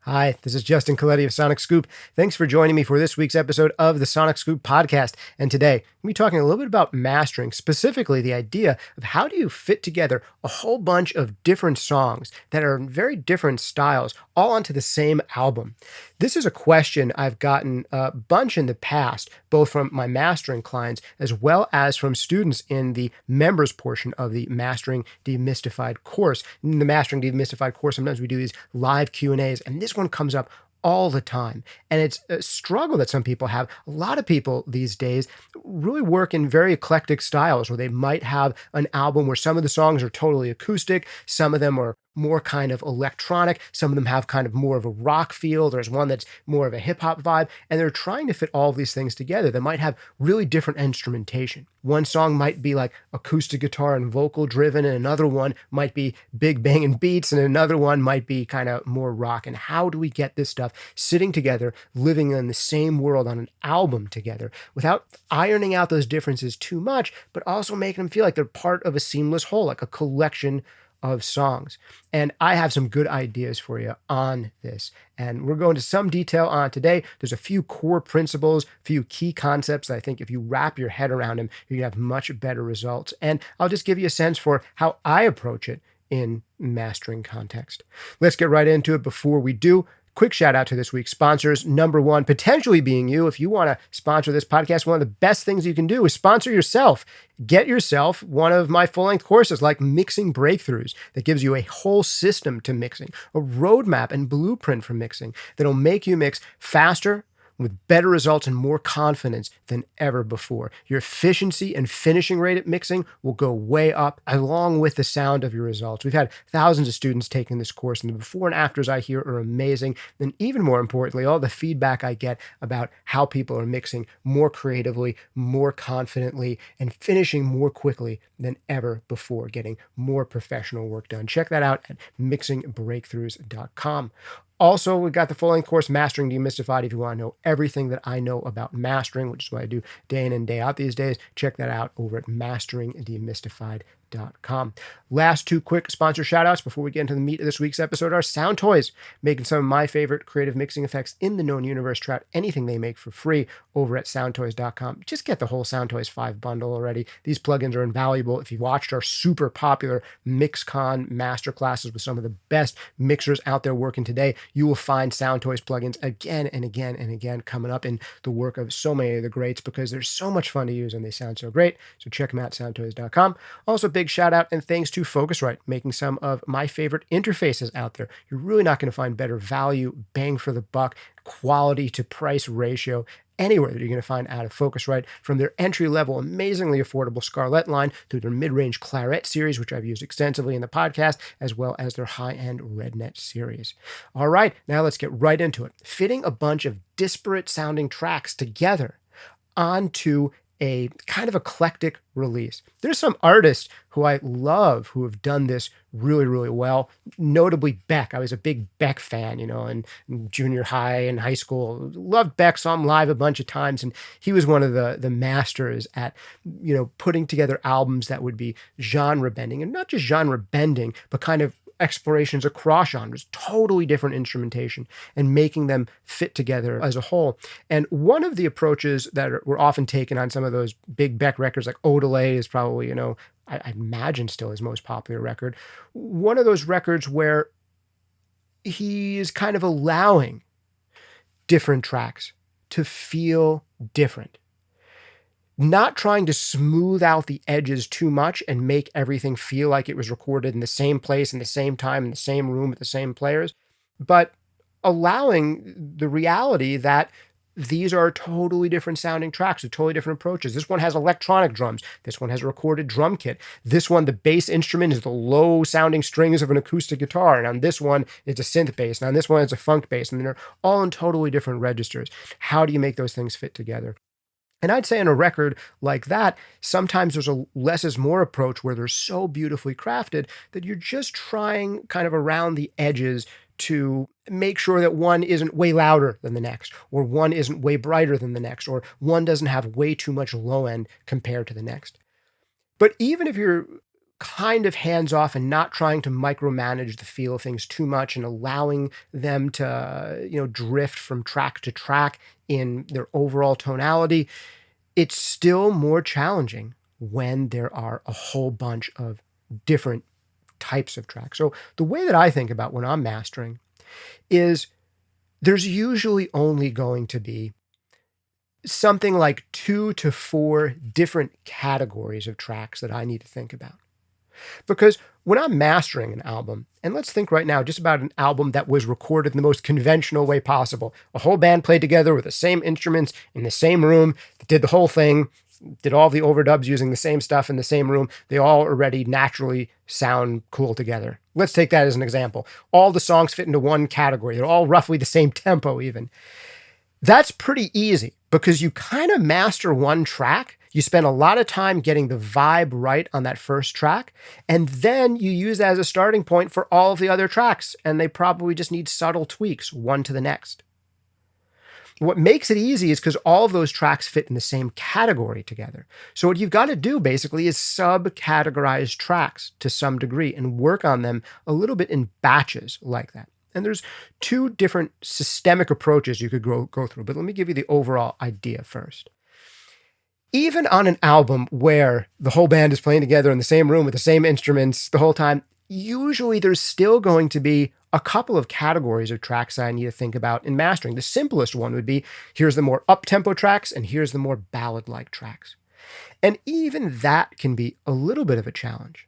Hi, this is Justin Colletti of Sonic Scoop. Thanks for joining me for this week's episode of the Sonic Scoop podcast. And today, we'll be talking a little bit about mastering, specifically the idea of how do you fit together a whole bunch of different songs that are in very different styles all onto the same album. This is a question I've gotten a bunch in the past, both from my mastering clients as well as from students in the members portion of the Mastering Demystified course. In the Mastering Demystified course, sometimes we do these live Q&As, and this one comes up all the time. And it's a struggle that some people have. A lot of people these days really work in very eclectic styles where they might have an album where some of the songs are totally acoustic, some of them are more kind of electronic, some of them have kind of more of a rock feel, there's one that's more of a hip-hop vibe, and they're trying to fit all of these things together. They might have really different instrumentation. One song might be like acoustic guitar and vocal driven, and another one might be big banging beats, and another one might be kind of more rock. And how do we get this stuff sitting together, living in the same world on an album together without ironing out those differences too much, but also making them feel like they're part of a seamless whole, like a collection of songs? And I have some good ideas for you on this. And we're going into some detail on it today. There's a few core principles, a few key concepts that I think if you wrap your head around them, you're going to have much better results. And I'll just give you a sense for how I approach it in mastering context. Let's get right into it. Before we do, quick shout out to this week's sponsors. Number one, potentially being you. If you want to sponsor this podcast, one of the best things you can do is sponsor yourself. Get yourself one of my full-length courses like Mixing Breakthroughs that gives you a whole system to mixing, a roadmap and blueprint for mixing that'll make you mix faster, with better results and more confidence than ever before. Your efficiency and finishing rate at mixing will go way up along with the sound of your results. We've had thousands of students taking this course, and the before and afters I hear are amazing. And even more importantly, all the feedback I get about how people are mixing more creatively, more confidently, and finishing more quickly than ever before, getting more professional work done. Check that out at mixingbreakthroughs.com. Also, we've got the full-length course, Mastering Demystified. If you want to know everything that I know about mastering, which is what I do day in and day out these days, check that out over at masteringdemystified.com. Last two quick sponsor shout-outs before we get into the meat of this week's episode are Sound Toys, making some of my favorite creative mixing effects in the known universe. Try out anything they make for free over at soundtoys.com. Just get the whole Sound Toys 5 bundle already. These plugins are invaluable. If you've watched our super popular MixCon masterclasses with some of the best mixers out there working today, you will find Sound Toys plugins again and again and again coming up in the work of so many of the greats because they're so much fun to use and they sound so great. So check them out, soundtoys.com. Also, big shout out and thanks to Focusrite, making some of my favorite interfaces out there. You're really not going to find better value, bang for the buck, quality to price ratio anywhere that you're going to find out of Focusrite, from their entry-level, amazingly affordable Scarlett line to their mid-range Claret series, which I've used extensively in the podcast, as well as their high-end RedNet series. All right, now let's get right into it. Fitting a bunch of disparate-sounding tracks together onto a kind of eclectic release. There's some artists who I love who have done this really, really well. Notably Beck. I was a big Beck fan, in junior high and high school. Loved Beck, saw him live a bunch of times, and he was one of the masters at, putting together albums that would be genre bending, and not just genre bending, but kind of explorations across genres, totally different instrumentation, and making them fit together as a whole. And one of the approaches that were often taken on some of those big Beck records, like Odelay is probably, I imagine still his most popular record. One of those records where he is kind of allowing different tracks to feel different. Not trying to smooth out the edges too much and make everything feel like it was recorded in the same place, in the same time, in the same room with the same players, but allowing the reality that these are totally different sounding tracks with totally different approaches. This one has electronic drums. This one has a recorded drum kit. This one, the bass instrument is the low sounding strings of an acoustic guitar. And on this one, it's a synth bass. And on this one, it's a funk bass. And they're all in totally different registers. How do you make those things fit together? And I'd say in a record like that, sometimes there's a less is more approach where they're so beautifully crafted that you're just trying kind of around the edges to make sure that one isn't way louder than the next, or one isn't way brighter than the next, or one doesn't have way too much low end compared to the next. But even if you're kind of hands off and not trying to micromanage the feel of things too much and allowing them to, drift from track to track in their overall tonality, it's still more challenging when there are a whole bunch of different types of tracks. So the way that I think about when I'm mastering is there's usually only going to be something like 2 to 4 different categories of tracks that I need to think about. Because when I'm mastering an album, and let's think right now just about an album that was recorded in the most conventional way possible, a whole band played together with the same instruments in the same room, did the whole thing, did all the overdubs using the same stuff in the same room. They all already naturally sound cool together. Let's take that as an example. All the songs fit into one category. They're all roughly the same tempo even. That's pretty easy because you kind of master one track. You spend a lot of time getting the vibe right on that first track, and then you use that as a starting point for all of the other tracks, and they probably just need subtle tweaks, one to the next. What makes it easy is because all of those tracks fit in the same category together. So what you've got to do basically is sub-categorize tracks to some degree and work on them a little bit in batches like that. And there's 2 different systemic approaches you could go through, but let me give you the overall idea first. Even on an album where the whole band is playing together in the same room with the same instruments the whole time, usually there's still going to be a couple of categories of tracks I need to think about in mastering. The simplest one would be, here's the more up-tempo tracks and here's the more ballad-like tracks. And even that can be a little bit of a challenge.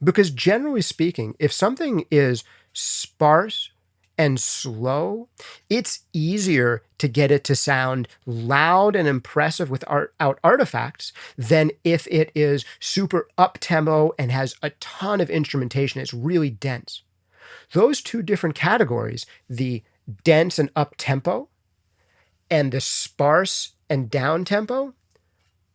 Because generally speaking, if something is sparse and slow, it's easier to get it to sound loud and impressive without artifacts than if it is super up-tempo and has a ton of instrumentation. It's really dense. Those 2 different categories, the dense and up-tempo and the sparse and down-tempo,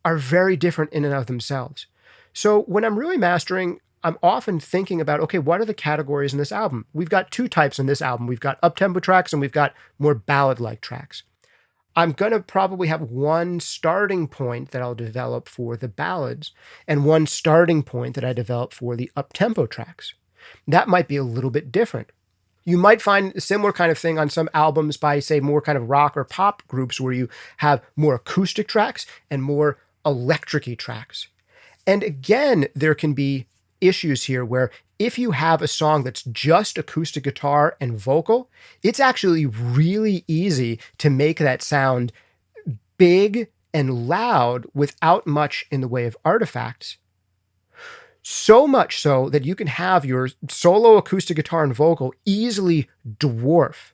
are very different in and of themselves. So when I'm really mastering, I'm often thinking about, okay, what are the categories in this album? We've got 2 types in this album. We've got up-tempo tracks and we've got more ballad-like tracks. I'm going to probably have one starting point that I'll develop for the ballads and one starting point that I develop for the up-tempo tracks. That might be a little bit different. You might find a similar kind of thing on some albums by, say, more kind of rock or pop groups where you have more acoustic tracks and more electric-y tracks. And again, there can be issues here where if you have a song that's just acoustic guitar and vocal, it's actually really easy to make that sound big and loud without much in the way of artifacts. So much so that you can have your solo acoustic guitar and vocal easily dwarf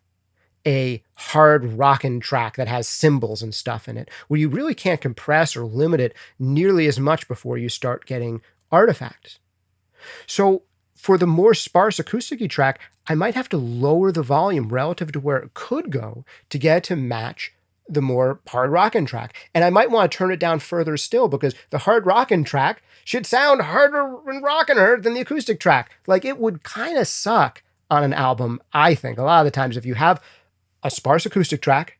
a hard rockin' track that has cymbals and stuff in it, where you really can't compress or limit it nearly as much before you start getting artifacts. So for the more sparse acoustic-y track, I might have to lower the volume relative to where it could go to get it to match the more hard rockin' track. And I might want to turn it down further still because the hard rockin' track should sound harder and rockin' than the acoustic track. Like, it would kind of suck on an album, I think, a lot of the times if you have a sparse acoustic track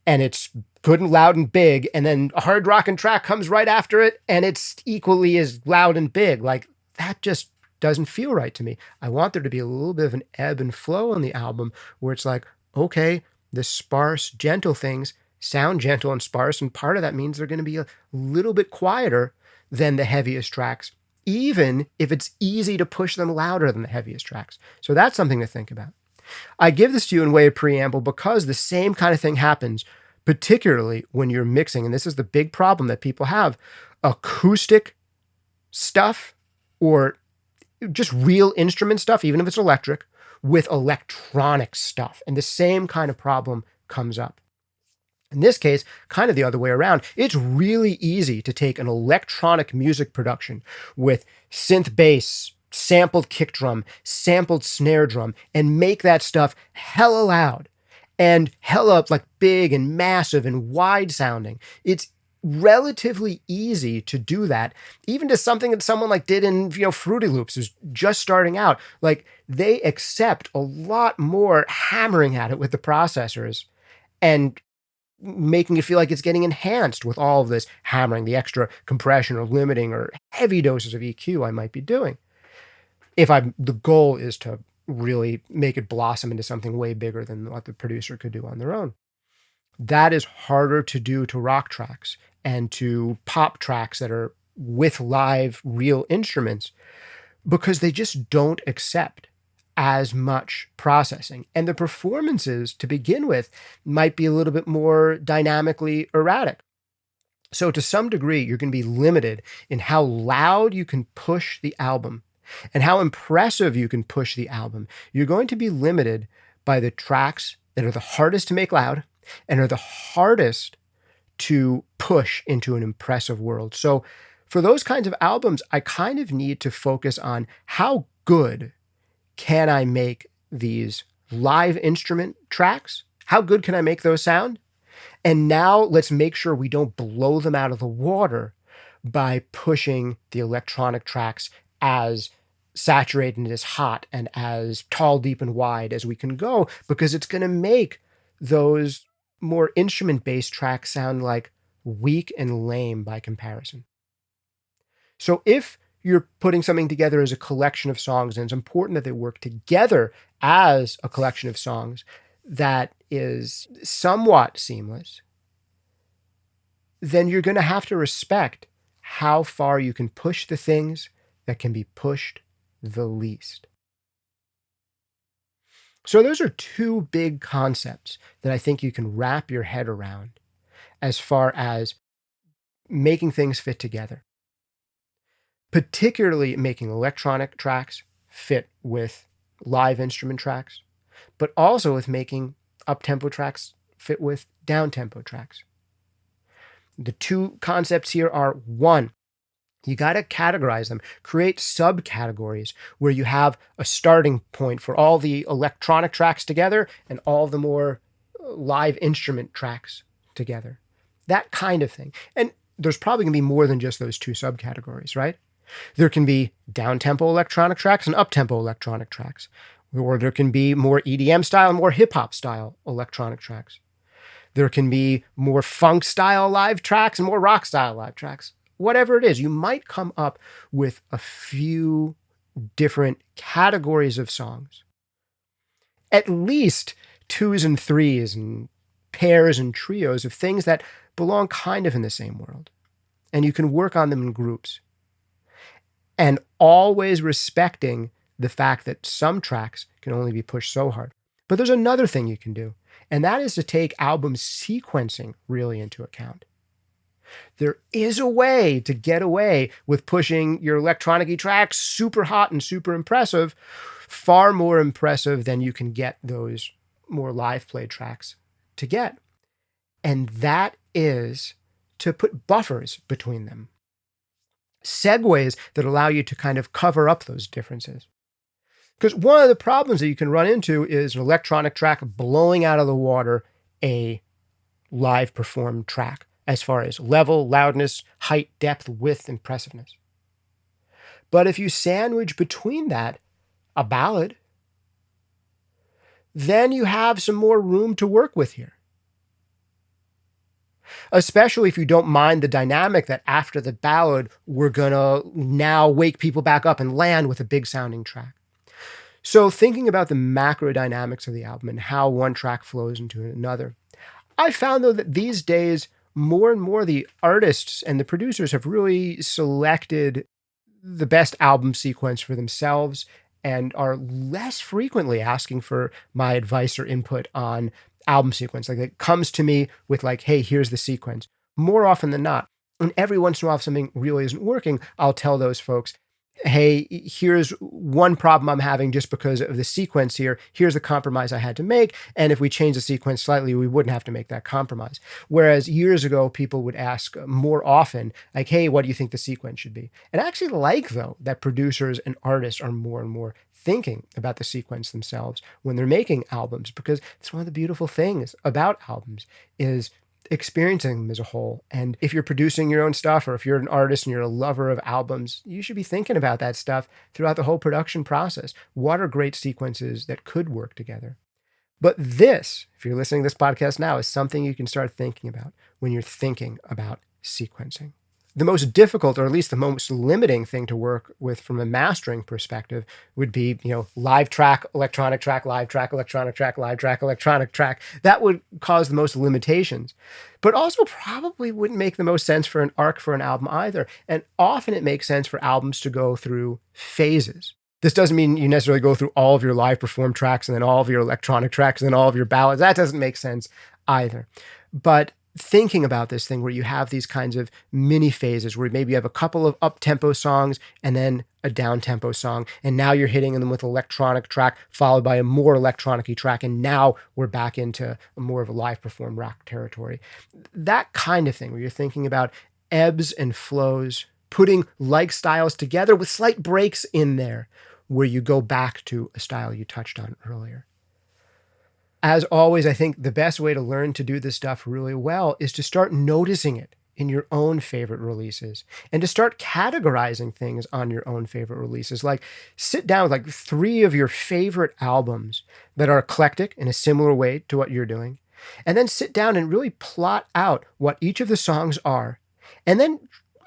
and it's good and loud and big, and then a hard rockin' track comes right after it and it's equally as loud and big. Like, that just doesn't feel right to me. I want there to be a little bit of an ebb and flow on the album where it's like, okay, the sparse, gentle things sound gentle and sparse, and part of that means they're going to be a little bit quieter than the heaviest tracks, even if it's easy to push them louder than the heaviest tracks. So that's something to think about. I give this to you in way of preamble because the same kind of thing happens, particularly when you're mixing, and this is the big problem that people have, acoustic stuff or just real instrument stuff, even if it's electric, with electronic stuff. And the same kind of problem comes up. In this case, kind of the other way around. It's really easy to take an electronic music production with synth bass, sampled kick drum, sampled snare drum, and make that stuff hella loud and hella like big and massive and wide sounding. It's relatively easy to do that, even to something that someone like did in, Fruity Loops, who's just starting out. Like, they accept a lot more hammering at it with the processors and making it feel like it's getting enhanced with all of this hammering, the extra compression or limiting or heavy doses of EQ I might be doing. If the goal is to really make it blossom into something way bigger than what the producer could do on their own. That is harder to do to rock tracks and to pop tracks that are with live real instruments because they just don't accept as much processing. And the performances to begin with might be a little bit more dynamically erratic. So to some degree, you're going to be limited in how loud you can push the album and how impressive you can push the album. You're going to be limited by the tracks that are the hardest to make loud and are the hardest to push into an impressive world. So for those kinds of albums, I kind of need to focus on how good can I make these live instrument tracks? How good can I make those sound? And now let's make sure we don't blow them out of the water by pushing the electronic tracks as saturated and as hot and as tall, deep, and wide as we can go, because it's going to make those more instrument-based tracks sound like weak and lame by comparison. So if you're putting something together as a collection of songs, and it's important that they work together as a collection of songs that is somewhat seamless, then you're going to have to respect how far you can push the things that can be pushed the least. So those are two big concepts that I think you can wrap your head around as far as making things fit together, particularly making electronic tracks fit with live instrument tracks, but also with making up-tempo tracks fit with down-tempo tracks. The two concepts here are, one, you got to categorize them, create subcategories where you have a starting point for all the electronic tracks together and all the more live instrument tracks together. That kind of thing. And there's probably going to be more than just those two subcategories, right? There can be down-tempo electronic tracks and up-tempo electronic tracks, or there can be more EDM style and more hip-hop style electronic tracks. There can be more funk style live tracks and more rock style live tracks. Whatever it is, you might come up with a few different categories of songs. At least twos and threes and pairs and trios of things that belong kind of in the same world. And you can work on them in groups. And always respecting the fact that some tracks can only be pushed so hard. But there's another thing you can do, and that is to take album sequencing really into account. There is a way to get away with pushing your electronic-y tracks super hot and super impressive, far more impressive than you can get those more live play tracks to get. And that is to put buffers between them. Segues that allow you to kind of cover up those differences. Because one of the problems that you can run into is an electronic track blowing out of the water a live performed track as far as level, loudness, height, depth, width, impressiveness. But if you sandwich between that a ballad, then you have some more room to work with here. Especially if you don't mind the dynamic that after the ballad, we're going to now wake people back up and land with a big sounding track. So thinking about the macro dynamics of the album and how one track flows into another, I found though that these days, more and more the artists and the producers have really selected the best album sequence for themselves and are less frequently asking for my advice or input on album sequence. Like it comes to me with like, hey, here's the sequence. More often than not, and every once in a while if something really isn't working, I'll tell those folks, hey, here's one problem I'm having just because of the sequence here. Here's the compromise I had to make. And if we change the sequence slightly, we wouldn't have to make that compromise. Whereas years ago, people would ask more often, like, hey, what do you think the sequence should be? And I actually like, though, that producers and artists are more and more thinking about the sequence themselves when they're making albums, because it's one of the beautiful things about albums is experiencing them as a whole. And if you're producing your own stuff, or if you're an artist and you're a lover of albums, you should be thinking about that stuff throughout the whole production process. What are great sequences that could work together? But this, if you're listening to this podcast now, is something you can start thinking about when you're thinking about sequencing. The most difficult, or at least the most limiting thing to work with from a mastering perspective would be, live track, electronic track, live track, electronic track, live track, electronic track. That would cause the most limitations, but also probably wouldn't make the most sense for an arc for an album either. And often it makes sense for albums to go through phases. This doesn't mean you necessarily go through all of your live performed tracks and then all of your electronic tracks and then all of your ballads. That doesn't make sense either. But thinking about this thing where you have these kinds of mini phases where maybe you have a couple of up-tempo songs and then a down-tempo song, and now you're hitting them with electronic track followed by a more electronic-y track, and now we're back into more of a live performed rock territory. That kind of thing where you're thinking about ebbs and flows, putting like styles together with slight breaks in there where you go back to a style you touched on earlier. As always, I think the best way to learn to do this stuff really well is to start noticing it in your own favorite releases and to start categorizing things on your own favorite releases. Like sit down with like 3 of your favorite albums that are eclectic in a similar way to what you're doing, and then sit down and really plot out what each of the songs are, and then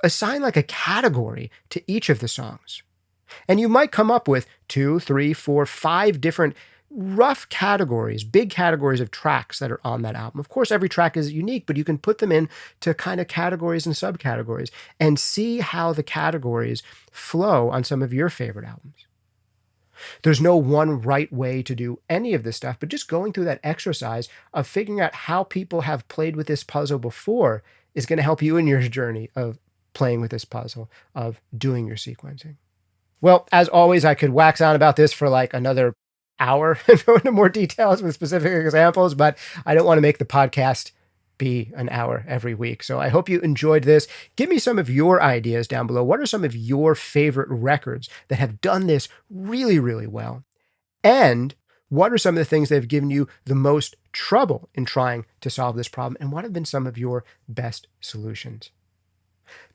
assign like a category to each of the songs. And you might come up with 2, 3, 4, 5 different rough categories, big categories of tracks that are on that album. Of course, every track is unique, but you can put them into kind of categories and subcategories and see how the categories flow on some of your favorite albums. There's no one right way to do any of this stuff, but just going through that exercise of figuring out how people have played with this puzzle before is going to help you in your journey of playing with this puzzle, of doing your sequencing. Well, as always, I could wax on about this for like another hour and go into more details with specific examples, but I don't want to make the podcast be an hour every week. So I hope you enjoyed this. Give me some of your ideas down below. What are some of your favorite records that have done this really, really well? And what are some of the things that have given you the most trouble in trying to solve this problem? And what have been some of your best solutions?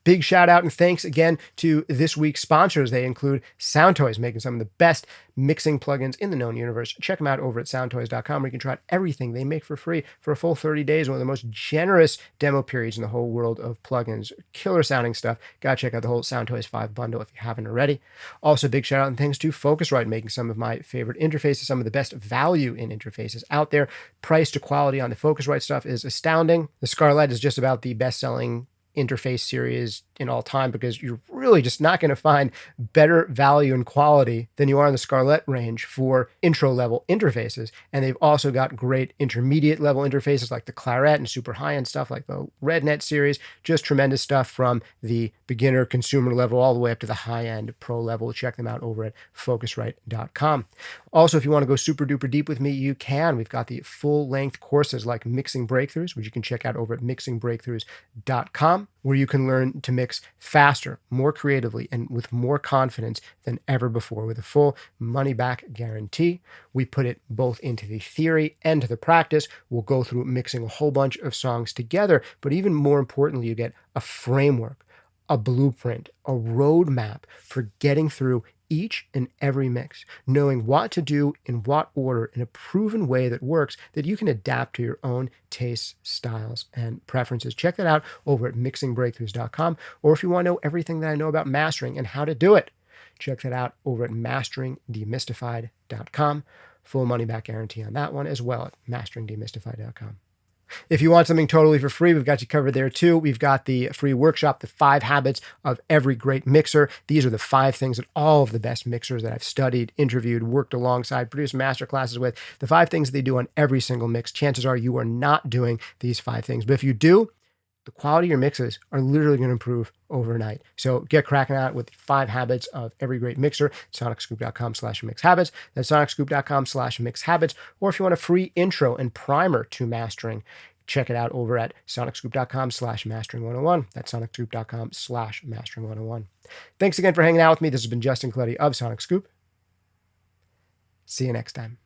Big shout out and thanks again to this week's sponsors. They include Soundtoys, making some of the best mixing plugins in the known universe. Check them out over at soundtoys.com, where you can try out everything they make for free for a full 30 days, one of the most generous demo periods in the whole world of plugins. Killer sounding stuff. Gotta check out the whole Soundtoys 5 bundle if you haven't already. Also, big shout out and thanks to Focusrite, making some of my favorite interfaces, some of the best value in interfaces out there. Price to quality on the Focusrite stuff is astounding. The Scarlett is just about the best-selling interface series in all time, because you're really just not going to find better value and quality than you are in the Scarlett range for intro level interfaces. And they've also got great intermediate level interfaces like the Claret and super high end stuff like the RedNet series. Just tremendous stuff from the beginner consumer level all the way up to the high end pro level. Check them out over at Focusrite.com. Also, if you want to go super duper deep with me, you can. We've got the full length courses like Mixing Breakthroughs, which you can check out over at mixingbreakthroughs.com, where you can learn to mix faster, more creatively, and with more confidence than ever before with a full money-back guarantee. We put it both into the theory and to the practice. We'll go through mixing a whole bunch of songs together, but even more importantly, you get a framework, a blueprint, a roadmap for getting through each and every mix, knowing what to do in what order in a proven way that works, that you can adapt to your own tastes, styles, and preferences. Check that out over at mixingbreakthroughs.com. Or if you want to know everything that I know about mastering and how to do it, check that out over at masteringdemystified.com. Full money back guarantee on that one as well at masteringdemystified.com. If you want something totally for free, we've got you covered there too. We've got the free workshop, The 5 Habits of Every Great Mixer. These are the 5 things that all of the best mixers that I've studied, interviewed, worked alongside, produced master classes with, the 5 things that they do on every single mix. Chances are you are not doing these 5 things. But if you do, the quality of your mixes are literally going to improve overnight. So get cracking out with 5 habits of every great mixer. sonicscoop.com/mixhabits. That's sonicscoop.com/mixhabits. Or if you want a free intro and primer to mastering, check it out over at sonicscoop.com/mastering101. That's sonicscoop.com/mastering101. Thanks again for hanging out with me. This has been Justin Colletti of Sonic Scoop. See you next time.